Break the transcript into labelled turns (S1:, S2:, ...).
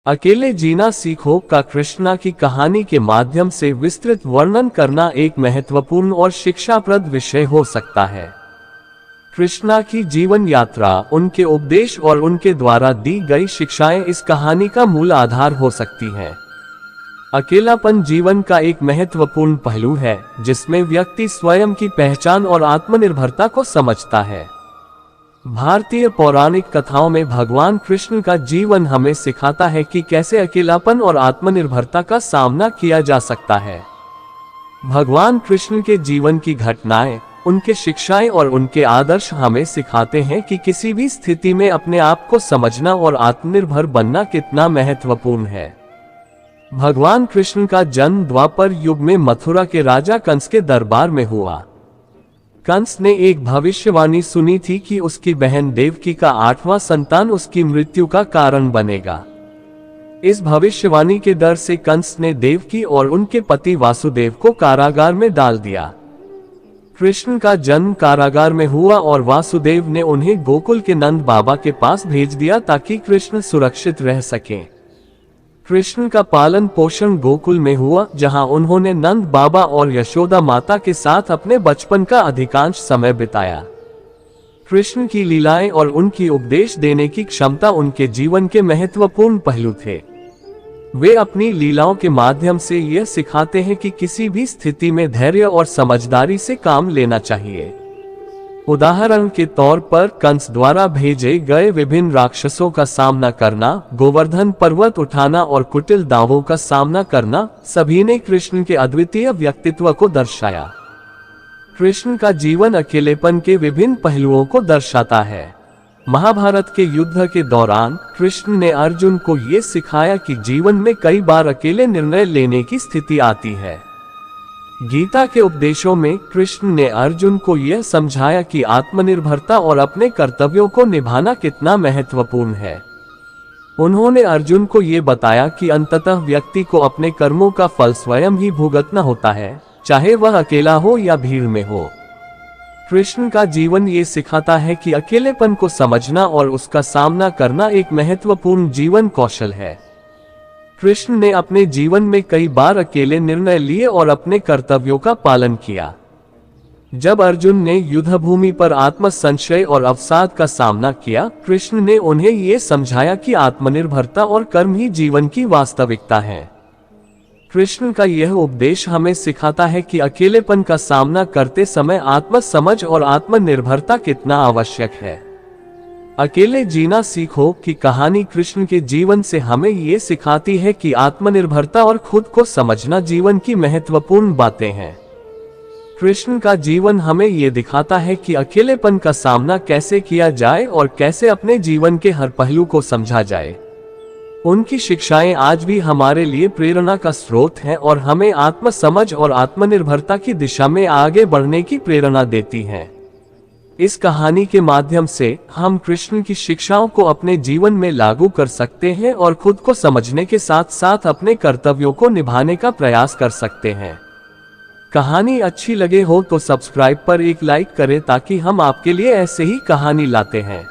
S1: अकेले जीना सीखो का कृष्णा की कहानी के माध्यम से विस्तृत वर्णन करना एक महत्वपूर्ण और शिक्षाप्रद विषय हो सकता है। कृष्णा की जीवन यात्रा, उनके उपदेश और उनके द्वारा दी गई शिक्षाएं इस कहानी का मूल आधार हो सकती हैं। अकेलापन जीवन का एक महत्वपूर्ण पहलू है, जिसमें व्यक्ति स्वयं की पहचान और आत्मनिर्भरता को समझता है। भारतीय पौराणिक कथाओं में भगवान कृष्ण का जीवन हमें सिखाता है कि कैसे अकेलापन और आत्मनिर्भरता का सामना किया जा सकता है। भगवान कृष्ण के जीवन की घटनाएं, उनके शिक्षाएं और उनके आदर्श हमें सिखाते हैं कि किसी भी स्थिति में अपने आप को समझना और आत्मनिर्भर बनना कितना महत्वपूर्ण है। भगवान कृष्ण का जन्म द्वापर युग में मथुरा के राजा कंस के दरबार में हुआ। कंस ने एक भविष्यवाणी सुनी थी कि उसकी बहन देवकी का 8वां संतान उसकी मृत्यु का कारण बनेगा। इस भविष्यवाणी के डर से कंस ने देवकी और उनके पति वासुदेव को कारागार में डाल दिया। कृष्ण का जन्म कारागार में हुआ और वासुदेव ने उन्हें गोकुल के नंद बाबा के पास भेज दिया ताकि कृष्ण सुरक्षित रह सकें। कृष्ण का पालन पोषण गोकुल में हुआ, जहां उन्होंने नंद बाबा और यशोदा माता के साथ अपने बचपन का अधिकांश समय बिताया। कृष्ण की लीलाएं और उनकी उपदेश देने की क्षमता उनके जीवन के महत्वपूर्ण पहलू थे। वे अपनी लीलाओं के माध्यम से यह सिखाते हैं कि किसी भी स्थिति में धैर्य और समझदारी से काम लेना चाहिए। उदाहरण के तौर पर कंस द्वारा भेजे गए विभिन्न राक्षसों का सामना करना, गोवर्धन पर्वत उठाना और कुटिल दावों का सामना करना, सभी ने कृष्ण के अद्वितीय व्यक्तित्व को दर्शाया। कृष्ण का जीवन अकेलेपन के विभिन्न पहलुओं को दर्शाता है। महाभारत के युद्ध के दौरान कृष्ण ने अर्जुन को ये सिखाया कि जीवन में कई बार अकेले निर्णय लेने की स्थिति आती है। गीता के उपदेशों में कृष्ण ने अर्जुन को यह समझाया कि आत्मनिर्भरता और अपने कर्तव्यों को निभाना कितना महत्वपूर्ण है। उन्होंने अर्जुन को यह बताया कि अंततः व्यक्ति को अपने कर्मों का फल स्वयं ही भुगतना होता है, चाहे वह अकेला हो या भीड़ में हो। कृष्ण का जीवन ये सिखाता है कि अकेलेपन को समझना और उसका सामना करना एक महत्वपूर्ण जीवन कौशल है। कृष्ण ने अपने जीवन में कई बार अकेले निर्णय लिए और अपने कर्तव्यों का पालन किया। जब अर्जुन ने युद्धभूमि पर आत्मसंशय और अवसाद का सामना किया, कृष्ण ने उन्हें ये समझाया कि आत्मनिर्भरता और कर्म ही जीवन की वास्तविकता है। कृष्ण का यह उपदेश हमें सिखाता है कि अकेलेपन का सामना करते समय आत्मसमझ और आत्मनिर्भरता कितना आवश्यक है। अकेले जीना सीखो की कहानी कृष्ण के जीवन से हमें ये सिखाती है कि आत्मनिर्भरता और खुद को समझना जीवन की महत्वपूर्ण बातें हैं। कृष्ण का जीवन हमें ये दिखाता है कि अकेलेपन का सामना कैसे किया जाए और कैसे अपने जीवन के हर पहलू को समझा जाए। उनकी शिक्षाएं आज भी हमारे लिए प्रेरणा का स्रोत हैं और हमें आत्मसमझ और आत्मनिर्भरता की दिशा में आगे बढ़ने की प्रेरणा देती हैं। इस कहानी के माध्यम से हम कृष्ण की शिक्षाओं को अपने जीवन में लागू कर सकते हैं और खुद को समझने के साथ साथ अपने कर्तव्यों को निभाने का प्रयास कर सकते हैं। कहानी अच्छी लगे हो तो सब्सक्राइब पर एक लाइक करें ताकि हम आपके लिए ऐसे ही कहानी लाते हैं।